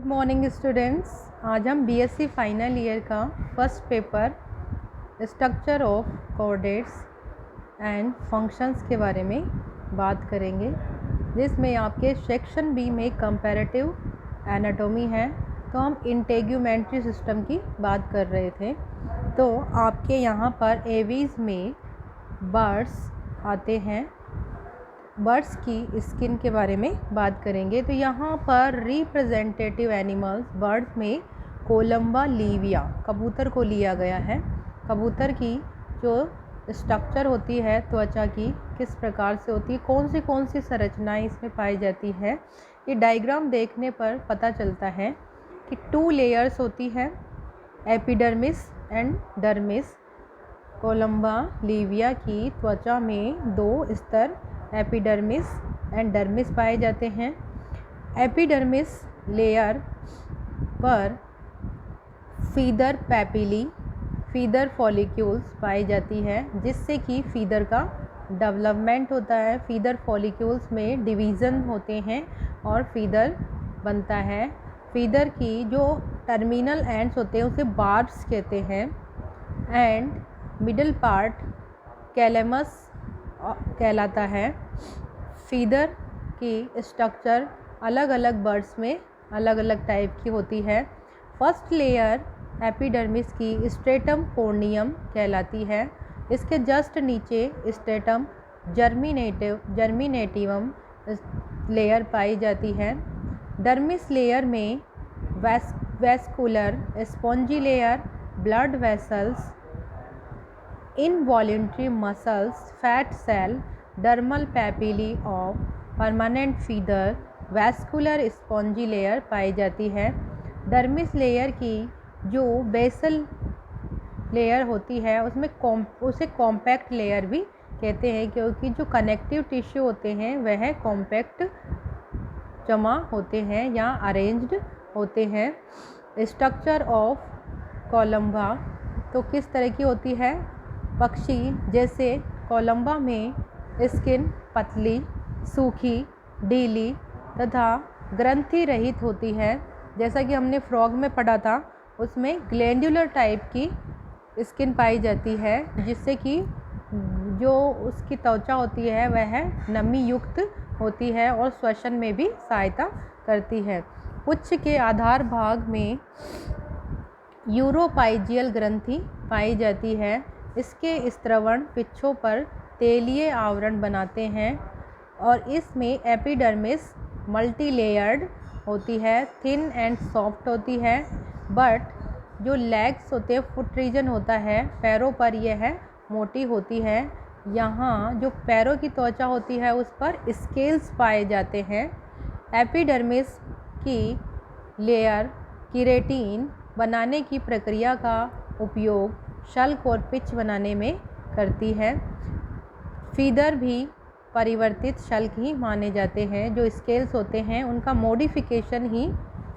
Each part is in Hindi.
Good morning students. आज हम बीएससी फाइनल ईयर का first paper structure of coordinates and functions के बारे में बात करेंगे, जिसमें आपके सेक्शन बी में कंपैरेटिव एनाटॉमी है। तो हम इंटेग्यूमेंट्री सिस्टम की बात कर रहे थे। तो आपके यहाँ पर एवीज़ में बर्ड्स आते हैं। बर्ड्स की स्किन के बारे में बात करेंगे। तो यहाँ पर रिप्रेजेंटेटिव एनिमल्स बर्ड्स में कोलंबा लीविया कबूतर को लिया गया है। कबूतर की जो स्ट्रक्चर होती है त्वचा की किस प्रकार से होती है, कौन सी संरचनाएं इसमें पाई जाती है, ये डायग्राम देखने पर पता चलता है कि 2 लेयर्स होती है, epidermis and dermis. Columba Livia की त्वचा में 2 स्तर एपिडर्मिस एंड डर्मिस पाए जाते हैं। एपिडर्मिस लेयर पर फीदर पैपिली फीदर फॉलिक्यूल्स पाई जाती है, जिससे कि फीदर का डेवलपमेंट होता है। फीदर फॉलिक्यूल्स में डिवीज़न होते हैं और फीदर बनता है। फीदर की जो टर्मिनल एंड्स होते हैं उसे बार्ब्स कहते हैं। एंड मिडल पार्ट कैलेमस कहलाता है। फीदर की स्ट्रक्चर अलग अलग बर्ड्स में अलग अलग टाइप की होती है। फर्स्ट लेयर एपिडर्मिस की स्ट्रेटम कोर्नियम कहलाती है। इसके जस्ट नीचे स्ट्रेटम जर्मिनेटिवम लेयर पाई जाती है। डर्मिस लेयर में vascular spongy layer, blood vessels, involuntary muscles, fat cell, dermal papilla of permanent feather, vascular spongy layer पाई जाती है। डर्मिस लेयर की जो बेसल लेयर होती है उसमें उसे कॉम्पैक्ट लेयर भी कहते हैं, क्योंकि जो कनेक्टिव टिश्यू होते हैं वह कॉम्पैक्ट जमा होते हैं या अरेंज्ड होते हैं। स्ट्रक्चर ऑफ कोलंबा तो किस तरह की होती है, पक्षी जैसे कोलंबा में स्किन पतली, सूखी, ढीली तथा ग्रंथि रहित होती है। जैसा कि हमने फ्रॉग में पढ़ा था, उसमें ग्लैंडुलर टाइप की स्किन पाई जाती है, जिससे कि जो उसकी त्वचा होती है वह नमी युक्त होती है और श्वसन में भी सहायता करती है। पुच्छ के आधार भाग में यूरोपाइजियल ग्रंथि पाई जाती है। इसके स्त्रवण पिच्छों पर तेलीय आवरण बनाते हैं और इसमें एपिडर्मिस मल्टी लेयर्ड होती है, थिन एंड सॉफ्ट होती है। बट जो लेग्स होते हैं, फुट रीजन होता है, पैरों पर यह मोटी होती है। यहाँ जो पैरों की त्वचा होती है उस पर स्केल्स पाए जाते हैं। एपिडर्मिस की लेयर केराटिन बनाने की प्रक्रिया का उपयोग शल्क और पिच बनाने में करती है। फीदर भी परिवर्तित शल्क ही माने जाते हैं। जो स्केल्स होते हैं उनका मॉडिफिकेशन ही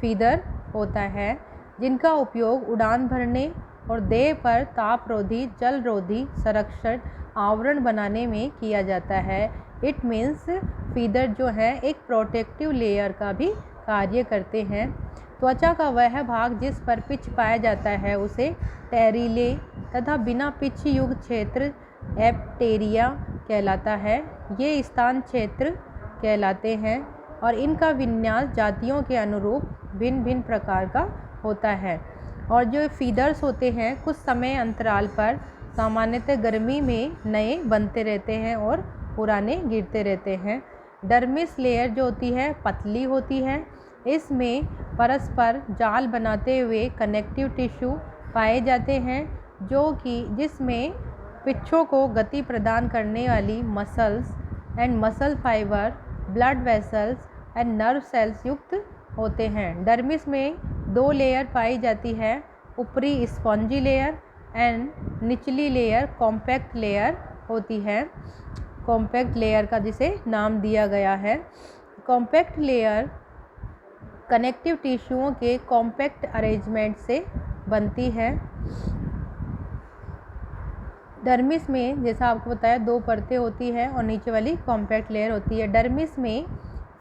फीदर होता है, जिनका उपयोग उड़ान भरने और देह पर तापरोधी जलरोधी संरक्षण आवरण बनाने में किया जाता है। इट मीन्स फीदर जो है एक प्रोटेक्टिव लेयर का भी कार्य करते हैं। त्वचा का वह भाग जिस पर पिच पाया जाता है उसे टेरिले तथा बिना पिच युक्त क्षेत्र एप्टेरिया कहलाता है। ये स्थान क्षेत्र कहलाते हैं और इनका विन्यास जातियों के अनुरूप भिन्न भिन्न प्रकार का होता है। और जो फीदर्स होते हैं कुछ समय अंतराल पर सामान्यतः गर्मी में नए बनते रहते हैं और पुराने गिरते रहते हैं। डर्मिस लेयर जो होती है पतली होती है। इसमें परस्पर जाल बनाते हुए कनेक्टिव टिश्यू पाए जाते हैं, जो कि जिसमें पिच्छों को गति प्रदान करने वाली muscles and muscle fibre, blood vessels and nerve cells युक्त होते हैं। डर्मिस में 2 लेयर पाई जाती है, ऊपरी स्पॉन्जी लेयर एंड निचली लेयर कॉम्पैक्ट लेयर होती है। कॉम्पैक्ट लेयर का जिसे नाम दिया गया है। कॉम्पैक्ट लेयर कनेक्टिव टिश्यूओं के कॉम्पैक्ट अरेंजमेंट से बनती है। डर्मिस में जैसा आपको बताया 2 परतें होती है और नीचे वाली कॉम्पैक्ट लेयर होती है। डर्मिस में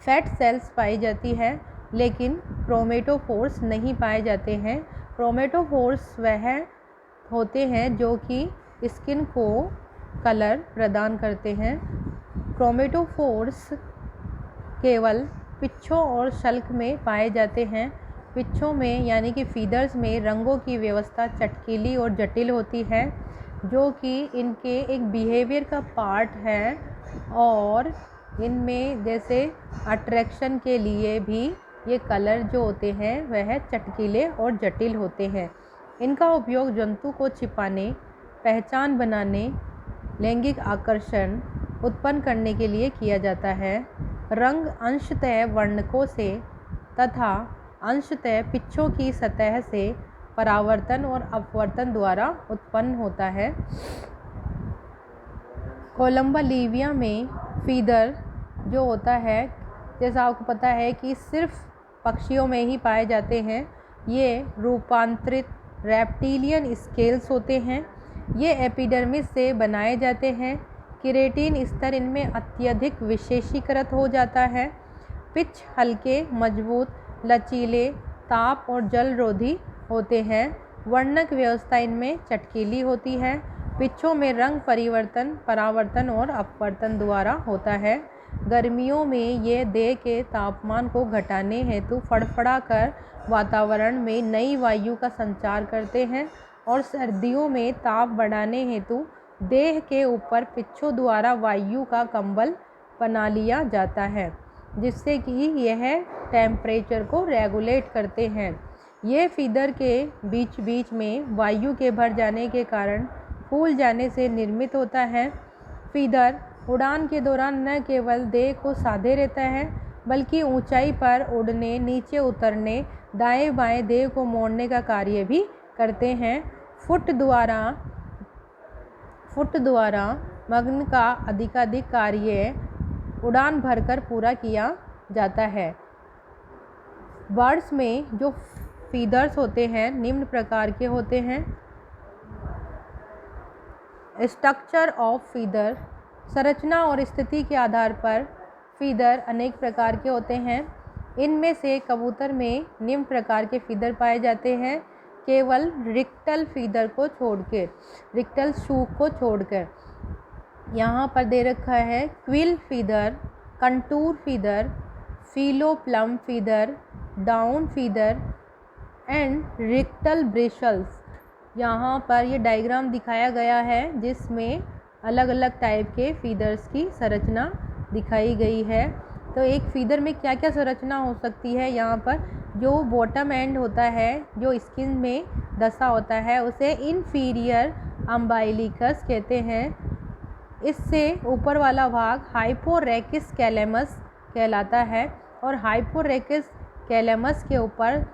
फैट सेल्स पाई जाती है, लेकिन क्रोमेटोफोर्स नहीं पाए जाते हैं। क्रोमेटोफोर्स वह होते हैं जो कि स्किन को कलर प्रदान करते हैं। क्रोमेटोफोर्स केवल पिच्छों और शल्क में पाए जाते हैं। पिच्छों में यानी कि फीदर्स में रंगों की व्यवस्था चटकीली और जटिल होती है, जो कि इनके एक बिहेवियर का पार्ट है, और इनमें जैसे अट्रैक्शन के लिए भी ये कलर जो होते हैं वह चटकीले और जटिल होते हैं। इनका उपयोग जंतु को छिपाने, पहचान बनाने, लैंगिक आकर्षण उत्पन्न करने के लिए किया जाता है। रंग अंशतः वर्णकों से तथा अंशतः पिच्छों की सतह से परावर्तन और अपवर्तन द्वारा उत्पन्न होता है। कोलंबोलिविया में फीदर जो होता है, जैसा आपको पता है कि सिर्फ पक्षियों में ही पाए जाते हैं, ये रूपांतरित रेप्टिलियन स्केल्स होते हैं। ये एपिडर्मिस से बनाए जाते हैं। केराटिन स्तर इनमें अत्यधिक विशेषीकृत हो जाता है। पिच हल्के, मजबूत, लचीले, ताप और जलरोधी होते हैं। वर्णक व्यवस्था इनमें चटकीली होती है। पिच्छों में रंग परिवर्तन परावर्तन और अपवर्तन द्वारा होता है। गर्मियों में ये देह के तापमान को घटाने हेतु फड़फड़ाकर वातावरण में नई वायु का संचार करते हैं, और सर्दियों में ताप बढ़ाने हेतु देह के ऊपर पिच्छों द्वारा वायु का कंबल बना लिया जाता है, जिससे कि यह टेम्परेचर को रेगुलेट करते हैं। ये फीदर के बीच बीच में वायु के भर जाने के कारण फूल जाने से निर्मित होता है। फीदर उड़ान के दौरान न केवल देह को साधे रहता है, बल्कि ऊंचाई पर उड़ने, नीचे उतरने, दाएं बाएं देह को मोड़ने का कार्य भी करते हैं। फुट द्वारा मग्न का अधिकाधिक कार्य उड़ान भरकर पूरा किया जाता है। बर्ड्स में जो फीदर्स होते हैं निम्न प्रकार के होते हैं। स्ट्रक्चर ऑफ फीदर, संरचना और स्थिति के आधार पर फीदर अनेक प्रकार के होते हैं। इनमें से कबूतर में निम्न प्रकार के फीदर पाए जाते हैं, केवल रिक्टल फीदर को छोड़कर, रिक्टल शूक को छोड़कर। यहाँ पर दे रखा है quill feather, contour feather, filoplume feather, down feather and rictal bristles. यहाँ पर ये डायग्राम दिखाया गया है, जिसमें अलग अलग टाइप के फीदर्स की संरचना दिखाई गई है। तो एक फीदर में क्या क्या संरचना हो सकती है, यहाँ पर जो बॉटम एंड होता है, जो स्किन में दसा होता है, उसे इन्फीरियर अम्बाइलिकस कहते हैं। इससे ऊपर वाला भाग हाइपोरेकिस कैलेमस कहलाता है, और हाइपोरेकिस कैलेमस के ऊपर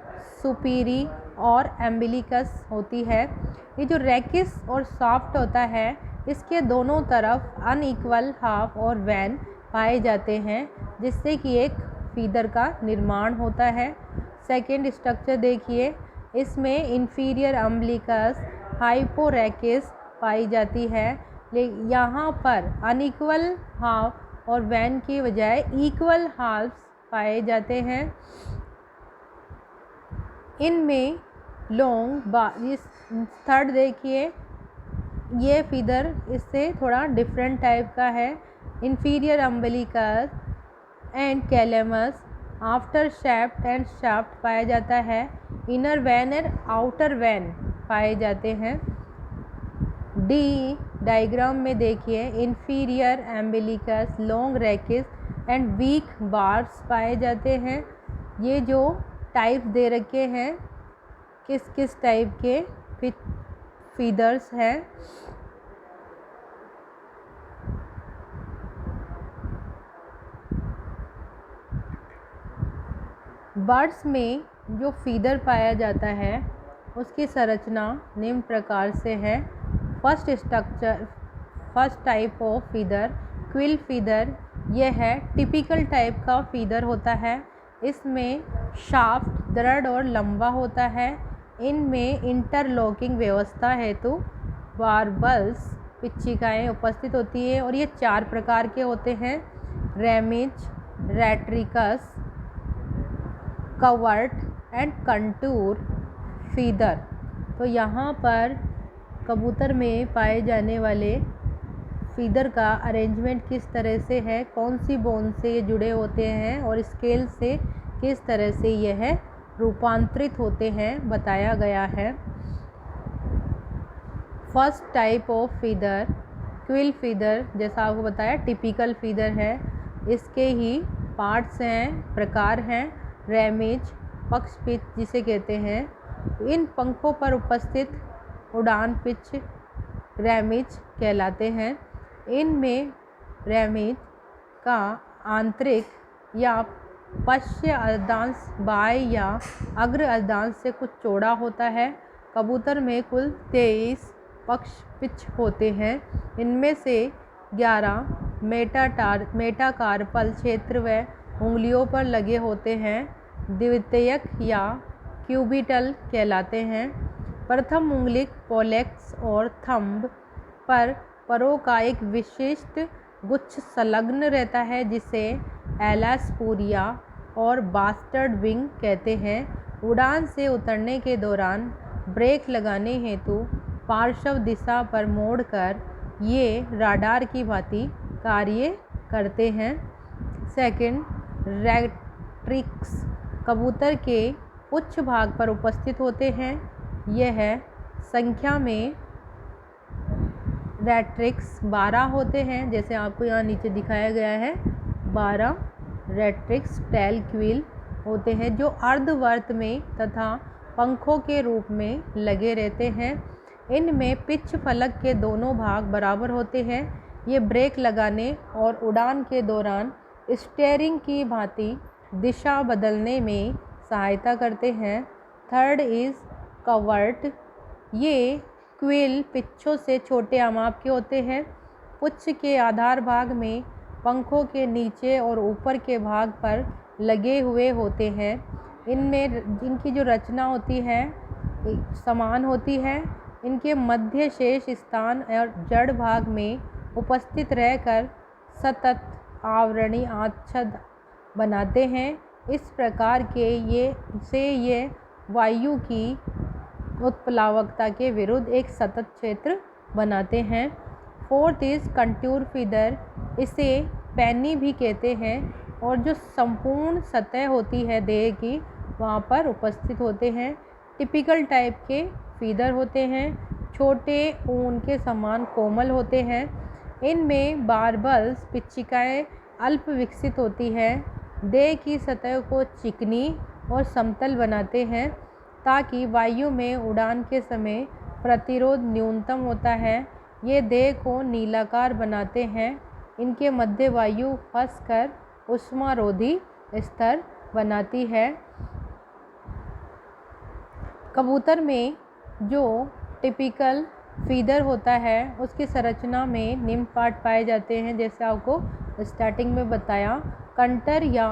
सुपीरी और एम्बिलिकस होती है। ये जो रेकिस और सॉफ्ट होता है, इसके दोनों तरफ अनइक्वल हाफ और वैन पाए जाते हैं, जिससे कि एक फीदर का निर्माण होता है। सेकेंड स्ट्रक्चर देखिए, इसमें इन्फीरियर अम्बिलिकस, हाइपोरेकिस पाई जाती है। यहाँ पर अनइक्वल हाफ और वैन की बजाय इक्वल हाफ्स पाए जाते हैं। इनमें लॉन्ग इस थर्ड देखिए, ये फीदर इससे थोड़ा डिफरेंट टाइप का है। Inferior umbilicus and calamus, after shaft and shaft पाया जाता है। Inner vane and outer vane पाए जाते हैं। डी डायग्राम में देखिए, inferior umbilicus, long rachis and weak barbs पाए जाते हैं। ये जो टाइप दे रखे हैं, किस किस टाइप के फीदर्स हैं। बर्ड्स में जो फीदर पाया जाता है, उसकी संरचना निम्न प्रकार से है। First type of feather quill feather, यह है टिपिकल टाइप का फीदर होता है। इसमें शाफ्ट दृढ़ और लंबा होता है। इनमें इंटरलॉकिंग व्यवस्था हेतु बारबल्स पिच्छिकाएँ उपस्थित होती है, और ये 4 प्रकार के होते हैं। रेमिज, रेट्रिकस, कवर्ट एंड कंटूर फीदर। तो यहाँ पर कबूतर में पाए जाने वाले फीदर का अरेंजमेंट किस तरह से है, कौन सी बोन से ये जुड़े होते हैं और स्केल से किस तरह से यह रूपांतरित होते हैं बताया गया है। First type of feather quill feather, जैसा आपको बताया टिपिकल फीदर है। इसके ही पार्ट्स हैं, प्रकार हैं। रेमिज, पक्ष पिच जिसे कहते हैं, इन पंखों पर उपस्थित उड़ान पिच रेमिज कहलाते हैं। इनमें रेमिज का आंतरिक या पश्च अर्धांश बाह्य या अग्र अर्धांश से कुछ चौड़ा होता है। कबूतर में कुल 23 पक्ष पिच होते हैं। इनमें से 11 मेटाकार्पल क्षेत्र व उंगलियों पर लगे होते हैं। द्वितीयक या क्यूबिटल कहलाते हैं। प्रथम उंगलिक पोलेक्स और थंब पर परों का एक विशिष्ट गुच्छ संलग्न रहता है जिसे एलास्पूरिया और बास्टर्ड विंग कहते हैं। उड़ान से उतरने के दौरान ब्रेक लगाने हेतु पार्श्व दिशा पर मोड़कर ये राडार की भांति कार्य करते हैं। सेकंड, रेट्रिक्स कबूतर के उच्च भाग पर उपस्थित होते हैं। यह संख्या में रेट्रिक्स 12 होते हैं, जैसे आपको यहाँ नीचे दिखाया गया है। 12 रेट्रिक्स टेल क्विल होते हैं जो अर्धवर्त में तथा पंखों के रूप में लगे रहते हैं। इनमें पिच फलक के दोनों भाग बराबर होते हैं। ये ब्रेक लगाने और उड़ान के दौरान स्टीयरिंग की भांति दिशा बदलने में सहायता करते हैं। Third is covert. ये क्विल पिच्छों से छोटे आमाप के होते हैं। पुच्छ के आधार भाग में पंखों के नीचे और ऊपर के भाग पर लगे हुए होते हैं। इनमें इनकी जो रचना होती है समान होती है। इनके मध्य शेष स्थान और जड़ भाग में उपस्थित रहकर सतत आवरणी आच्छाद बनाते हैं। इस प्रकार के ये वायु की उत्प्लावकता के विरुद्ध एक सतत क्षेत्र बनाते हैं। Fourth is contour feather. इसे पैनी भी कहते हैं और जो संपूर्ण सतह होती है देह की वहाँ पर उपस्थित होते हैं। टिपिकल टाइप के फीदर होते हैं, छोटे ऊन के समान कोमल होते हैं। इनमें बारबल्स पिच्चिकाएँ अल्प विकसित होती है। देह की सतह को चिकनी और समतल बनाते हैं ताकि वायु में उड़ान के समय प्रतिरोध न्यूनतम होता है। ये देह को नीलाकार बनाते हैं। इनके मध्य वायु फंसकर ऊष्मारोधी स्तर बनाती है। कबूतर में जो टिपिकल फीदर होता है उसकी संरचना में निम्न पार्ट पाए जाते हैं, जैसे आपको स्टार्टिंग में बताया। कंटर या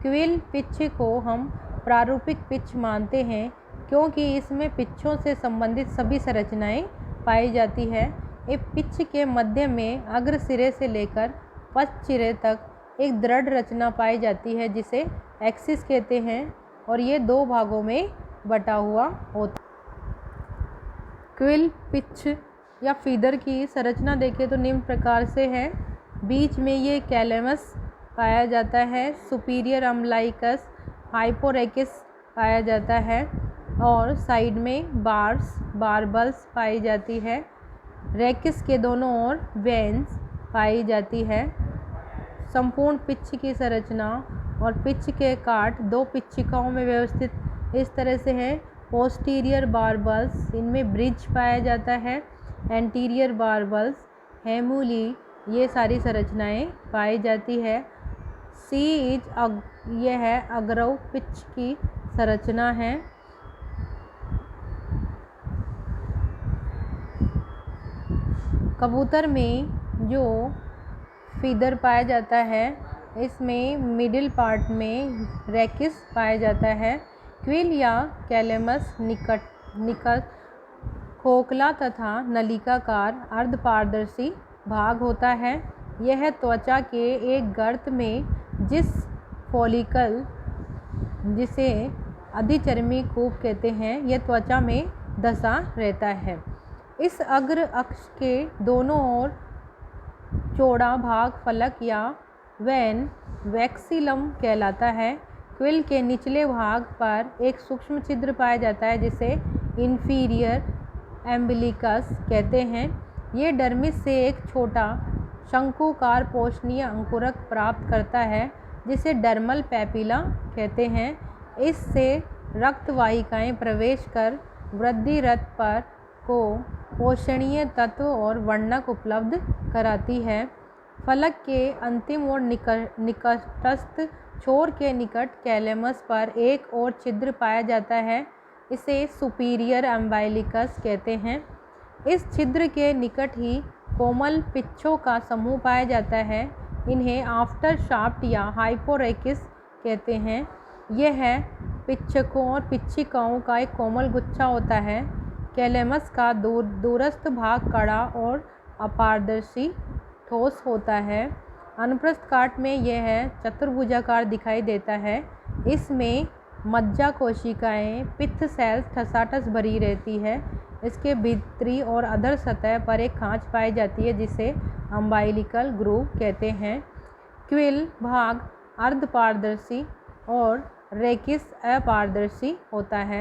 क्विल पिच को हम प्रारूपिक पिच मानते हैं क्योंकि इसमें पिच्छों से संबंधित सभी संरचनाएं पाई जाती है। इस पिच के मध्य में अग्र सिरे से लेकर पश्च सिरे तक एक दृढ़ रचना पाई जाती है जिसे एक्सिस कहते हैं और ये 2 भागों में बटा हुआ होता है। क्विल पिच या फीदर की संरचना देखें तो निम्न प्रकार से है। बीच में ये कैलेमस पाया जाता है, सुपीरियर अम्बलाइकस हाइपोरेकिस पाया जाता है और साइड में बारबल्स पाई जाती है। रेकिस के दोनों ओर वेन्स पाई जाती है। संपूर्ण पिच की संरचना और पिच के काट 2 पिच्चिकाओं में व्यवस्थित इस तरह से है। पोस्टीरियर बारबल्स, इनमें ब्रिज पाया जाता है। एंटीरियर बारबल्स, हेमूली, ये सारी संरचनाएं पाई जाती है। यह है अग्रव पिच की संरचना है। कबूतर में जो फीदर पाया जाता है इसमें मिडिल पार्ट में रेकिस पाया जाता है। क्विल या कैलेमस निकट खोखला तथा नलिकाकार अर्धपारदर्शी भाग होता है। यह त्वचा के एक गर्त में जिस फॉलिकल जिसे अधिचर्मी कूप कहते हैं, यह त्वचा में धंसा रहता है। इस अग्र अक्ष के दोनों ओर चौड़ा भाग फलक या वैन वैक्सीलम कहलाता है। क्विल के निचले भाग पर एक सूक्ष्म छिद्र पाया जाता है जिसे इंफीरियर एम्बिलिकस कहते हैं। ये डर्मिस से एक छोटा शंकुकार पोषणीय अंकुरक प्राप्त करता है जिसे डर्मल पैपिला कहते हैं। इससे रक्त वाहिकाएं प्रवेश कर वृद्धि रथ पर को पोषणीय तत्व और वर्णक उपलब्ध कराती है। फलक के अंतिम और निकटस्थ छोर के निकट कैलेमस पर एक और छिद्र पाया जाता है, इसे सुपीरियर एम्बाइलिकस कहते हैं। इस छिद्र के निकट ही कोमल पिच्छों का समूह पाया जाता है, इन्हें आफ्टर शाफ्ट या हाइपोरेकिस कहते हैं। यह पिच्छकों और पिच्छिकाओं का एक कोमल गुच्छा होता है। कैलेमस का दूरस्थ भाग कड़ा और अपारदर्शी ठोस होता है। अनुप्रस्थ काट में यह चतुर्भुजाकार दिखाई देता है। इसमें मज्जा कोशिकाएं पित्त सेल्स ठसाठस भरी रहती है। इसके भीतरी और अधर सतह पर एक खांच पाई जाती है जिसे अम्बाइलिकल ग्रूव कहते हैं। क्विल भाग अर्धपारदर्शी और रेकिस अपारदर्शी होता है।